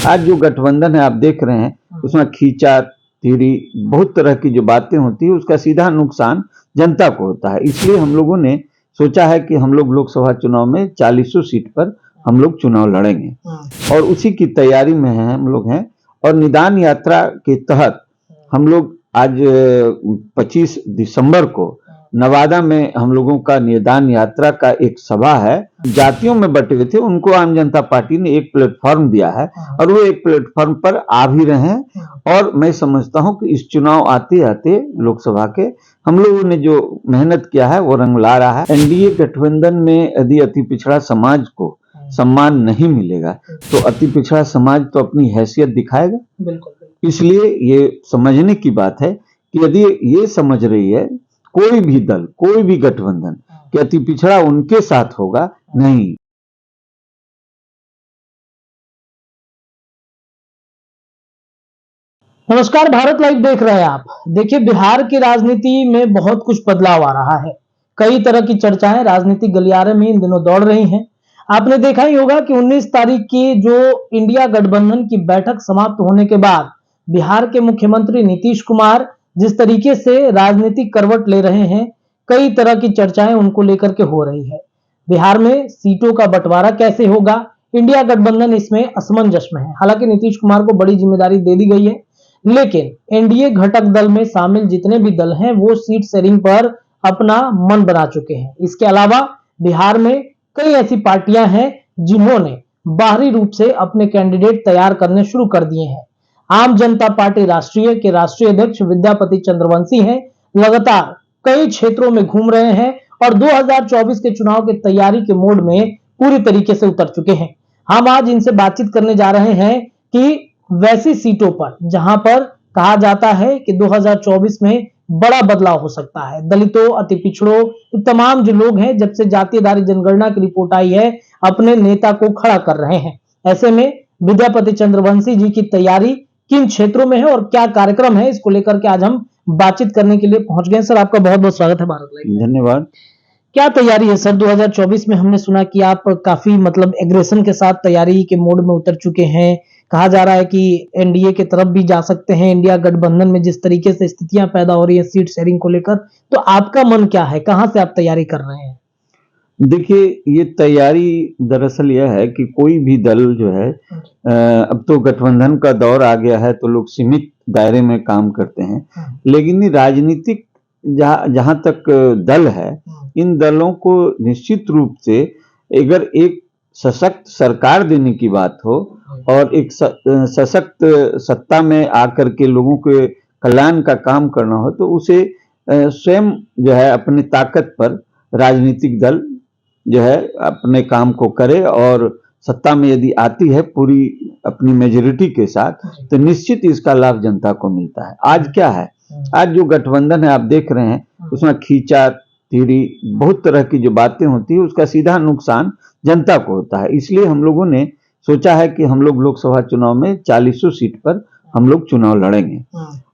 आज जो गठबंधन है आप देख रहे हैं उसमें खींचा तीरी बहुत तरह की जो बातें होती है उसका सीधा नुकसान जनता को होता है। इसलिए हम लोगों ने सोचा है कि हम लोग लोकसभा चुनाव में 40 सीट पर हम लोग चुनाव लड़ेंगे और उसी की तैयारी में है हम लोग हैं। और निदान यात्रा के तहत हम लोग आज 25 दिसंबर को नवादा में हम लोगों का निदान यात्रा का एक सभा है। जातियों में बटे हुए थे उनको आम जनता पार्टी ने एक प्लेटफॉर्म दिया है और वो एक प्लेटफॉर्म पर आ भी रहे हैं। और मैं समझता हूं कि इस चुनाव आते आते लोकसभा के हम लोगों ने जो मेहनत किया है वो रंग ला रहा है। एनडीए गठबंधन में यदि अति पिछड़ा समाज को सम्मान नहीं मिलेगा तो अति पिछड़ा समाज तो अपनी हैसियत दिखाएगा। बिल्कुल। इसलिए ये समझने की बात है कि यदि ये समझ रही है कोई भी दल कोई भी गठबंधन कि अति पिछड़ा उनके साथ होगा, नहीं। नमस्कार, भारत लाइव देख रहे हैं आप। देखिए, बिहार की राजनीति में बहुत कुछ बदलाव आ रहा है। कई तरह की चर्चाएं राजनीतिक गलियारे में इन दिनों दौड़ रही हैं। आपने देखा ही होगा कि 19 तारीख की जो इंडिया गठबंधन की बैठक समाप्त होने के बाद बिहार के मुख्यमंत्री नीतीश कुमार जिस तरीके से राजनीतिक करवट ले रहे हैं, कई तरह की चर्चाएं उनको लेकर के हो रही है। बिहार में सीटों का बंटवारा कैसे होगा, इंडिया गठबंधन इसमें असमंजस में है। हालांकि नीतीश कुमार को बड़ी जिम्मेदारी दे दी गई है, लेकिन एनडीए घटक दल में शामिल जितने भी दल हैं वो सीट शेयरिंग पर अपना मन बना चुके हैं। इसके अलावा बिहार में कई ऐसी पार्टियां हैं जिन्होंने बाहरी रूप से अपने कैंडिडेट तैयार करने शुरू कर दिए हैं। आम जनता पार्टी राष्ट्रीय के राष्ट्रीय अध्यक्ष विद्यापति चंद्रवंशी हैं, लगातार कई क्षेत्रों में घूम रहे हैं और 2024 के चुनाव की तैयारी के मोड में पूरी तरीके से उतर चुके हैं। हम आज इनसे बातचीत करने जा रहे हैं कि वैसी सीटों पर जहां पर कहा जाता है कि 2024 में बड़ा बदलाव हो सकता है, दलितों, अति पिछड़ों, तमाम जो लोग हैं जब से जाति आधारित जनगणना की रिपोर्ट आई है अपने नेता को खड़ा कर रहे हैं। ऐसे में विद्यापति चंद्रवंशी जी की तैयारी किन क्षेत्रों में है और क्या कार्यक्रम है, इसको लेकर के आज हम बातचीत करने के लिए पहुंच गए। सर, आपका बहुत बहुत स्वागत है भारत लाइव। धन्यवाद। क्या तैयारी है सर 2024 में? हमने सुना कि आप काफी एग्रेशन के साथ तैयारी के मोड में उतर चुके हैं। कहा जा रहा है कि एनडीए की तरफ भी जा सकते हैं। इंडिया गठबंधन में जिस तरीके से स्थितियां पैदा हो रही है सीट शेयरिंग को लेकर, तो आपका मन क्या है, कहां से आप तैयारी कर रहे हैं? देखिए, ये तैयारी दरअसल यह है कि कोई भी दल जो है अब तो गठबंधन का दौर आ गया है तो लोग सीमित दायरे में काम करते हैं, लेकिन राजनीतिक जहां तक दल है इन दलों को निश्चित रूप से अगर एक सशक्त सरकार देने की बात हो और एक सशक्त सत्ता में आकर के लोगों के कल्याण का काम करना हो तो उसे स्वयं जो है अपनी ताकत पर राजनीतिक दल जो है अपने काम को करे और सत्ता में यदि आती है पूरी अपनी मेजोरिटी के साथ तो निश्चित इसका लाभ जनता को मिलता है। आज क्या है, आज जो गठबंधन है आप देख रहे हैं उसमें खींचा तीरी बहुत तरह की जो बातें होती है उसका सीधा नुकसान जनता को होता है। इसलिए हम लोगों ने सोचा है कि हम लोग लोकसभा चुनाव में 40 सीट पर हम लोग चुनाव लड़ेंगे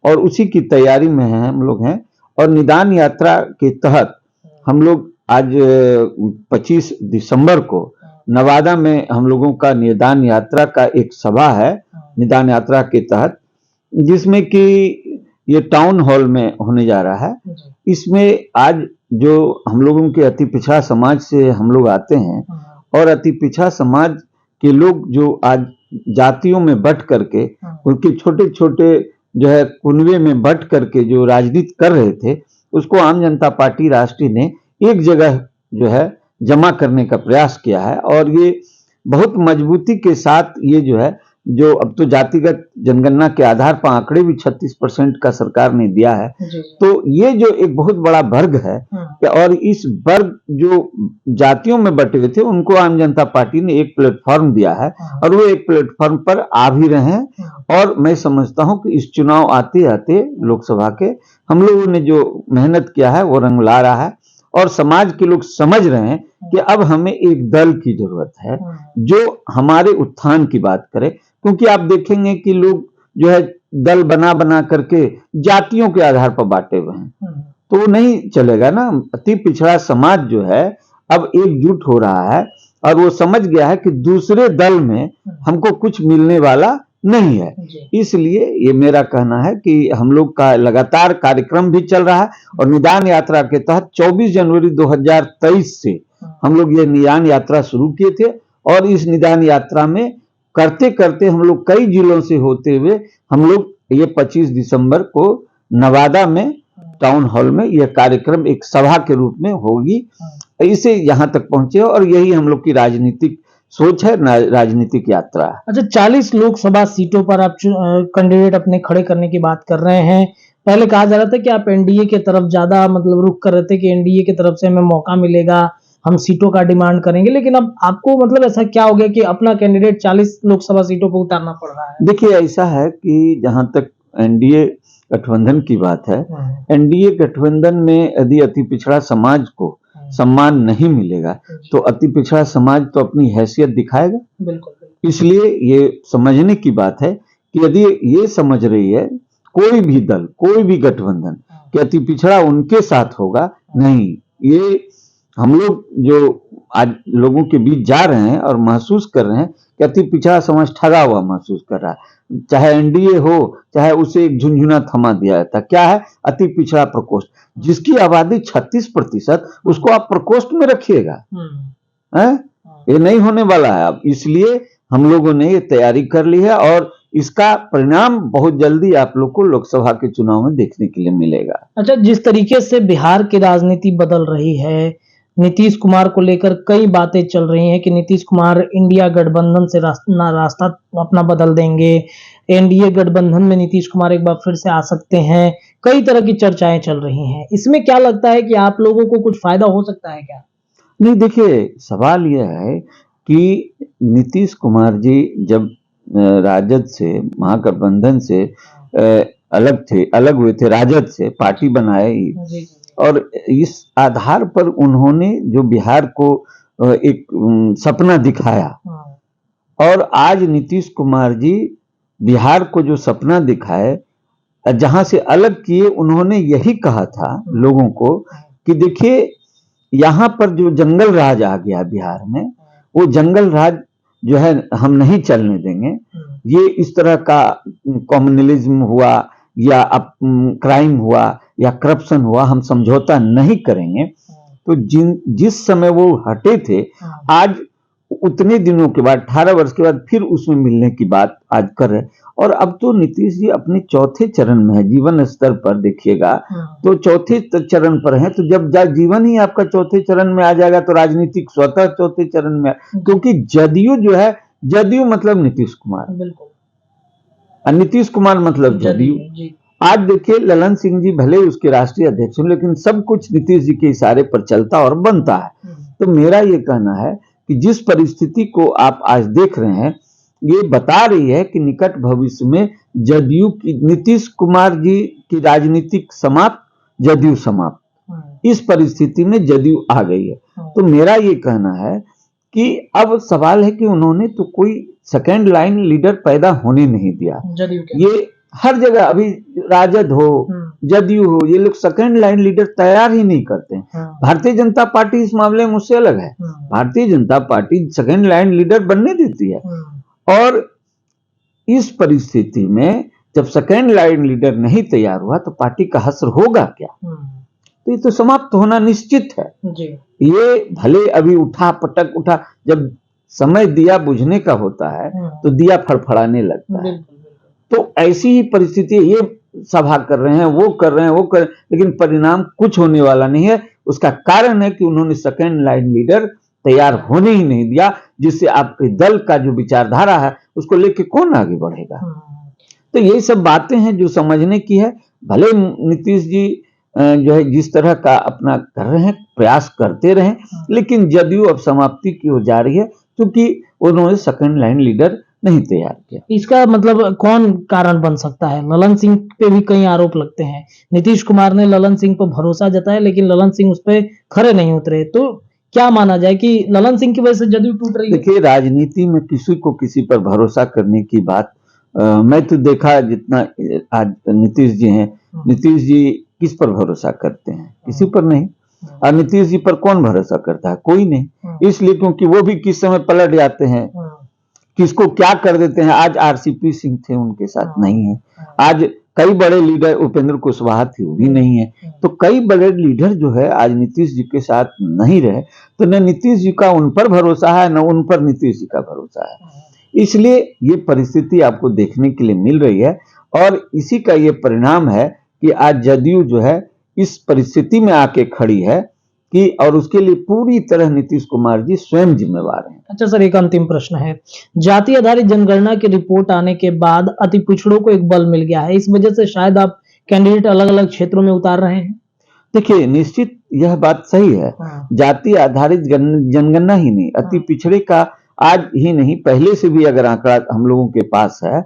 और उसी की तैयारी में है हम लोग हैं। और निदान यात्रा के तहत हम लोग आज 25 दिसंबर को नवादा में हम लोगों का निदान यात्रा का एक सभा है निदान यात्रा के तहत, जिसमें कि ये टाउन हॉल में होने जा रहा है। इसमें आज जो हम लोगों के अति पिछड़ा समाज से हम लोग आते हैं और अति पिछड़ा समाज के लोग जो आज जातियों में बट करके उनके छोटे छोटे जो है कुनबे में बट करके जो राजनीति कर रहे थे उसको आम जनता पार्टी राष्ट्रीय ने एक जगह जो है जमा करने का प्रयास किया है। और ये बहुत मजबूती के साथ ये जो है जो अब तो जातिगत जनगणना के आधार पर आंकड़े भी 36% का सरकार ने दिया है, तो ये जो एक बहुत बड़ा वर्ग है और इस वर्ग जो जातियों में बटे हुए थे उनको आम जनता पार्टी ने एक प्लेटफॉर्म दिया है और वो एक प्लेटफॉर्म पर आ भी रहे हैं। और मैं समझता हूं कि इस चुनाव आते आते लोकसभा के हम लोगों ने जो मेहनत किया है वो रंग ला रहा है और समाज के लोग समझ रहे हैं कि अब हमें एक दल की जरूरत है जो हमारे उत्थान की बात करे। क्योंकि आप देखेंगे कि लोग जो है दल बना बना करके जातियों के आधार पर बांटे हुए हैं तो वो नहीं चलेगा ना। अति पिछड़ा समाज जो है अब एकजुट हो रहा है और वो समझ गया है कि दूसरे दल में हमको कुछ मिलने वाला नहीं है। इसलिए ये मेरा कहना है कि हम लोग का लगातार कार्यक्रम भी चल रहा है और निदान यात्रा के तहत 24 जनवरी 2023 से हम लोग ये निदान यात्रा शुरू किए थे और इस निदान यात्रा में करते करते हम लोग कई जिलों से होते हुए हम लोग ये 25 दिसंबर को नवादा में टाउन हॉल में यह कार्यक्रम एक सभा के रूप में होगी, इसे यहाँ तक पहुंचे और यही हम लोग की राजनीतिक सोच है, राजनीतिक यात्रा। अच्छा, 40 लोकसभा सीटों पर आप कैंडिडेट अपने खड़े करने की बात कर रहे हैं। पहले कहा जा रहा था कि आप एनडीए की तरफ ज्यादा मतलब रुख कर रहे थे कि एनडीए की तरफ से हमें मौका मिलेगा, हम सीटों का डिमांड करेंगे, लेकिन अब आपको मतलब ऐसा क्या हो गया कि अपना कैंडिडेट 40 लोकसभा सीटों पर उतारना पड़ रहा है? देखिए, ऐसा है कि जहां तक एनडीए गठबंधन की बात है, एनडीए गठबंधन में यदि अति पिछड़ा समाज को सम्मान नहीं मिलेगा तो अति पिछड़ा समाज तो अपनी हैसियत दिखाएगा। बिल्कुल। इसलिए ये समझने की बात है कि यदि ये समझ रही है कोई भी दल, कोई भी गठबंधन कि अति पिछड़ा उनके साथ होगा, नहीं, ये हम लोग जो आज लोगों के बीच जा रहे हैं और महसूस कर रहे हैं कि अति पिछड़ा समाज ठगा हुआ महसूस कर रहा है। चाहे एनडीए हो, चाहे उसे एक झुंझुना थमा दिया जाता, क्या है अति पिछड़ा प्रकोष्ठ, जिसकी आबादी 36%, उसको आप प्रकोष्ठ में रखिएगा, ये नहीं होने वाला है। अब इसलिए हम लोगों ने ये तैयारी कर ली है और इसका परिणाम बहुत जल्दी आप लोग को लोकसभा के चुनाव में देखने के लिए मिलेगा। अच्छा, जिस तरीके से बिहार की राजनीति बदल रही है, नीतीश कुमार को लेकर कई बातें चल रही हैं कि नीतीश कुमार इंडिया गठबंधन से रास्ता अपना बदल देंगे, एनडीए गठबंधन में नीतीश कुमार एक बार फिर से आ सकते हैं, कई तरह की चर्चाएं चल रही हैं। इसमें क्या लगता है कि आप लोगों को कुछ फायदा हो सकता है क्या? नहीं, देखिए, सवाल यह है कि नीतीश कुमार जी जब राजद से, महागठबंधन से अलग हुए थे, राजद से पार्टी बनाए और इस आधार पर उन्होंने जो बिहार को एक सपना दिखाया और आज नीतीश कुमार जी बिहार को जो सपना दिखाए, जहां से अलग किए, उन्होंने यही कहा था लोगों को कि देखिए यहाँ पर जो जंगल राज आ गया बिहार में, वो जंगल राज जो है हम नहीं चलने देंगे। ये इस तरह का कम्युनलिज्म हुआ या क्राइम हुआ या करप्शन हुआ, हम समझौता नहीं करेंगे। तो जिस समय वो हटे थे, आज उतने दिनों के बाद 18 वर्ष के बाद फिर उसमें मिलने की बात आज कर रहे हैं। और अब तो नीतीश जी अपने चौथे चरण में है, जीवन स्तर पर देखिएगा तो चौथे चरण पर है। तो जब जीवन ही आपका चौथे चरण में आ जाएगा तो राजनीतिक स्वतः चौथे चरण में, क्योंकि जदयू जो है, जदयू मतलब नीतीश कुमार, बिल्कुल, नीतीश कुमार मतलब जदयू। आज देखिए ललन सिंह जी भले उसके राष्ट्रीय अध्यक्ष हैं, लेकिन सब कुछ नीतीश जी के इशारे पर चलता और बनता है। तो मेरा ये कहना है कि जिस परिस्थिति को आप आज देख रहे हैं, ये बता रही है कि निकट भविष्य में जदयू की, नीतीश कुमार जी की राजनीतिक समाप्त, जदयू समाप्त, इस परिस्थिति में जदयू आ गई है। तो मेरा ये कहना है कि अब सवाल है कि उन्होंने तो कोई सेकेंड लाइन लीडर पैदा होने नहीं दिया। ये हर जगह अभी राजद हो, जदयू हो, ये लोग सेकेंड लाइन लीडर तैयार ही नहीं करते हैं। भारतीय जनता पार्टी इस मामले में मुझसे अलग है। Bharatiya Janata party second line leader बनने देती है और इस परिस्थिति में जब सेकेंड लाइन लीडर नहीं तैयार हुआ तो पार्टी का हश्र होगा क्या? तो ये तो समाप्त होना निश्चित है जी। ये भले अभी उठा पटक उठा, जब समय दिया बुझने का होता है तो दिया फड़फड़ाने लगता है। तो ऐसी ही परिस्थिति, ये सभा कर रहे हैं, वो कर रहे हैं, वो कर, लेकिन परिणाम कुछ होने वाला नहीं है। उसका कारण है कि उन्होंने सेकेंड लाइन लीडर तैयार होने ही नहीं दिया, जिससे आपके दल का जो विचारधारा है उसको लेके कौन आगे बढ़ेगा। तो यही सब बातें हैं जो समझने की है। भले नीतीश जी जो है जिस तरह का अपना कर रहे हैं, प्रयास करते रहे, लेकिन जदयू अब समाप्ति की ओर जा रही है क्योंकि उन्होंने सेकेंड लाइन लीडर नहीं तैयार किया। इसका मतलब कौन कारण बन सकता है? ललन सिंह पे भी कई आरोप लगते हैं। नीतीश कुमार ने ललन सिंह पर भरोसा जताया, लेकिन ललन सिंह उस पर खरे नहीं उतरे। तो क्या माना जाए कि ललन सिंह की वजह से जदयू टूट रही है? देखिए, राजनीति में किसी को किसी पर भरोसा करने की बात मैं तो देखा जितना आज नीतीश जी हैं, नीतीश जी किस पर भरोसा करते हैं? किसी पर नहीं। और नीतीश जी पर कौन भरोसा करता है? कोई नहीं। इसलिए क्योंकि वो भी किस समय पलट जाते हैं, किसको क्या कर देते हैं। आज आरसीपी सिंह थे, उनके साथ नहीं है। आज कई बड़े लीडर, उपेंद्र कुशवाहा थे, वो भी नहीं है। तो कई बड़े लीडर जो है आज नीतीश जी के साथ नहीं रहे, तो न नीतीश जी का उन पर भरोसा है, न उन पर नीतीश जी का भरोसा है। इसलिए ये परिस्थिति आपको देखने के लिए मिल रही है और इसी का ये परिणाम है कि आज जदयू जो है इस परिस्थिति में आके खड़ी है कि और उसके लिए पूरी तरह नीतीश कुमार जी स्वयं जिम्मेवार हैं। अच्छा सर, एक अंतिम प्रश्न है। जाति आधारित जनगणना की रिपोर्ट आने के बाद अति पिछड़ों को एक बल मिल गया है, इस वजह से शायद आप कैंडिडेट अलग अलग क्षेत्रों में उतार रहे हैं। देखिए, निश्चित यह बात सही है। जाति आधारित जनगणना ही नहीं, अति पिछड़े का आज ही नहीं, पहले से भी अगर आंकड़ा हम लोगों के पास है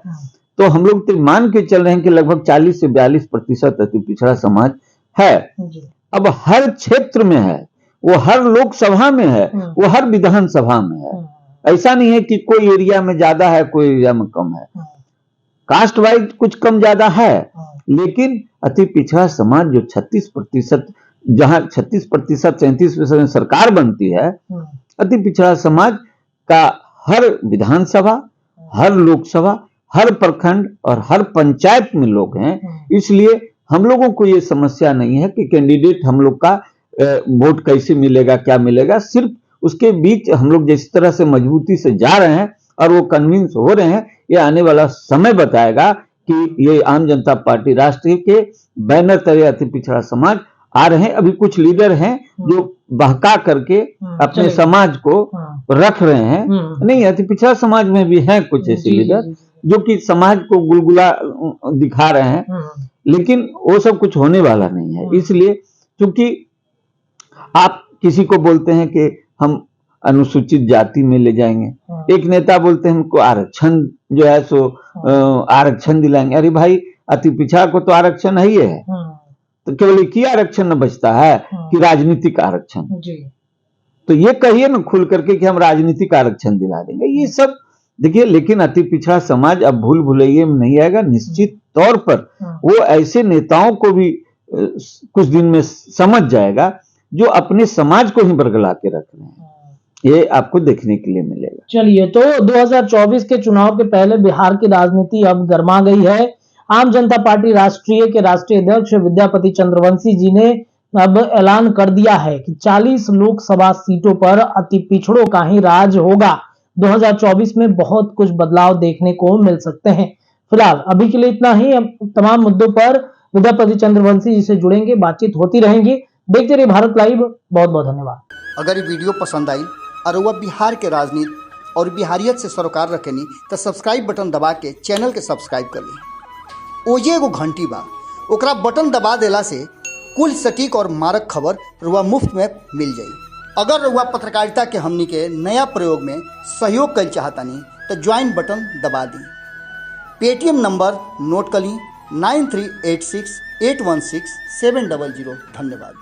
तो हम लोग तो मान के चल रहे हैं कि लगभग 40 से 42% अति पिछड़ा समाज है। अब हर क्षेत्र में है, वो हर लोकसभा में है, वो हर विधानसभा में है। ऐसा नहीं है कि कोई एरिया में ज्यादा है, कोई एरिया में कम है। कास्ट वाइज कुछ कम ज्यादा है, लेकिन अति पिछड़ा समाज जो 36%, जहां 36%, 37% में सरकार बनती है, अति पिछड़ा समाज का हर विधानसभा, हर लोकसभा, हर प्रखंड और हर पंचायत में लोग हैं। इसलिए हम लोगों को ये समस्या नहीं है कि कैंडिडेट हम लोग का वोट कैसे मिलेगा, क्या मिलेगा। सिर्फ उसके बीच हम लोग जिस तरह से मजबूती से जा रहे हैं और वो कन्विंस हो रहे हैं, ये आने वाला समय बताएगा कि ये आम जनता पार्टी राष्ट्रीय के बैनर तले अति पिछड़ा समाज आ रहे हैं। अभी कुछ लीडर हैं जो बहका करके अपने समाज को रख रहे हैं। नहीं, अति पिछड़ा समाज में भी हैं कुछ ऐसे लीडर जो कि समाज को गुलगुला दिखा रहे हैं, लेकिन वो सब कुछ होने वाला नहीं है। इसलिए क्योंकि आप किसी को बोलते हैं कि हम अनुसूचित जाति में ले जाएंगे, एक नेता बोलते हैं हमको आरक्षण जो है सो आरक्षण दिलाएंगे। अरे भाई, अति पिछड़ा को तो आरक्षण ही है, तो केवल एक ही आरक्षण न बचता है कि राजनीतिक आरक्षण। तो ये कहिए ना खुल करके कि हम राजनीतिक आरक्षण दिला देंगे, ये सब देखिए। लेकिन अति पिछड़ा समाज अब भूल भुलैये में नहीं आएगा। निश्चित तौर पर वो ऐसे नेताओं को भी कुछ दिन में समझ जाएगा जो अपने समाज को ही बरगला के रख रहे हैं। ये आपको देखने के लिए मिलेगा। चलिए, तो 2024 के चुनाव के पहले बिहार की राजनीति अब गर्मा गई है। आम जनता पार्टी राष्ट्रीय के राष्ट्रीय अध्यक्ष विद्यापति चंद्रवंशी जी ने अब ऐलान कर दिया है कि 40 लोकसभा सीटों पर अति पिछड़ों का ही राज होगा। 2024 में बहुत कुछ बदलाव देखने को मिल सकते हैं। फिलहाल अभी के लिए इतना ही। अब तमाम मुद्दों पर विद्यापति चंद्रवंशी जी से जुड़ेंगे, बातचीत होती रहेंगी। देखते रहिए भारत लाइव। बहुत बहुत धन्यवाद। अगर ये वीडियो पसंद आई और वह बिहार के राजनीति और बिहारियत से सरोकार रखेनी तो सब्सक्राइब बटन दबा के चैनल के सब्सक्राइब कर ली। ओजे एगो घंटी बा, ओकरा बटन दबा देला से कुल सटीक और मारक खबर रुआ मुफ्त में मिल जाई। अगर रुआ पत्रकारिता के हमनी के नया प्रयोग में सहयोग कर चाहतानी तो ज्वाइन बटन दबा दी। पेटीएम नंबर नोट कर ली 9386816700। धन्यवाद।